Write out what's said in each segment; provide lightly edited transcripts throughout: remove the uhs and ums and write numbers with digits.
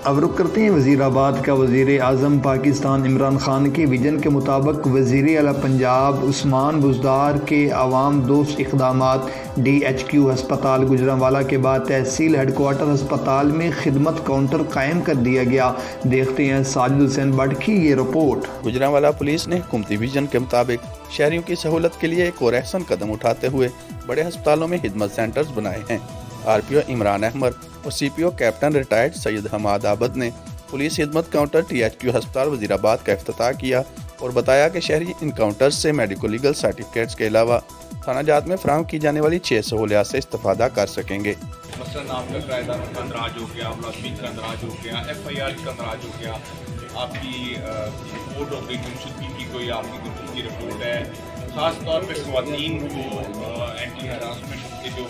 اب رخ کرتے ہیں وزیر آباد کا۔ وزیر اعظم پاکستان عمران خان کے ویژن کے مطابق وزیر اعلیٰ پنجاب عثمان بزدار کے عوام دوست اقدامات DHQ ہسپتال گوجرانوالہ کے بعد تحصیل ہیڈ کوارٹر ہسپتال میں خدمت کاؤنٹر قائم کر دیا گیا۔ دیکھتے ہیں ساجد حسین بٹ کی یہ رپورٹ۔ گوجرانوالہ پولیس نے حکومتی ویژن کے مطابق شہریوں کی سہولت کے لیے ایک اور احسن قدم اٹھاتے ہوئے بڑے ہسپتالوں میں خدمت سینٹرز بنائے ہیں۔ RPO عمران احمد اور CPO کیپٹن ریٹائرڈ سید حماد عابد نے پولیس خدمت کاؤنٹر THQ ہسپتال وزیر آباد کا افتتاح کیا اور بتایا کہ شہری ان کاؤنٹر سے میڈیکو لیگل سرٹیفکیٹس کے علاوہ تھانہ جات میں فراہم کی جانے والی 6 سہولیات سے استفادہ کر سکیں گے۔ مثلاً آپ کا کرایہ دار کا اندراج ہو گیا، ملازمین کا اندراج ہو گیا، FIR کا اندراج ہو گیا، آپ کی رپورٹ ہو گئی، گمشدگی کی کوئی آپ کی گمشدگی رپورٹ ہے، خاص طور پہ خواتین کو اینٹی ہراسمنٹ کے جو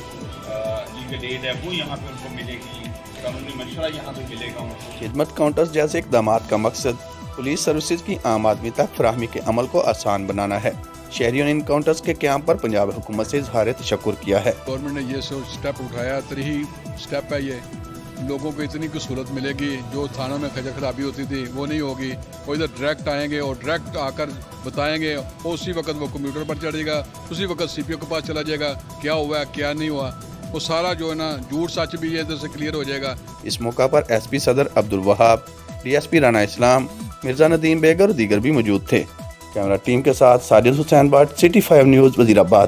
لیگل ایڈ ہے وہ یہاں پہ ان کو ملے گی، قانونی مشورہ یہاں پہ ملے گا ان کو۔ خدمت کاؤنٹرز جیسے اقدامات کا مقصد پولیس سروسز کی عام آدمی تک فراہمی کے عمل کو آسان بنانا ہے۔ شہریوں نے ان کاؤنٹرز کے قیام پر پنجاب حکومت سے اظہار تشکر کیا ہے۔ گورنمنٹ نے یہ اسٹیپ اٹھایا، 3 اسٹیپ ہے یہ، لوگوں کو اتنی کی سہولت ملے گی، جو تھانوں میں خجا خرابی ہوتی تھی وہ نہیں ہوگی۔ وہ ادھر ڈائریکٹ آئیں گے اور ڈائریکٹ آ کر بتائیں گے، اسی وقت وہ کمپیوٹر پر چڑھے گا، اسی وقت CPO کے پاس چلا جائے گا کیا ہوا ہے کیا نہیں ہوا، وہ سارا جو ہے نا جھوٹ سچ بھی ادھر سے کلیئر ہو جائے گا۔ اس موقع پر SP صدر عبدالوہاب، DSP رانا اسلام، مرزا ندیم بیگ اور دیگر بھی موجود تھے۔ کیمرہ ٹیم کے ساتھ ساجد حسین بٹ، City 5 نیوز وزیر آباد۔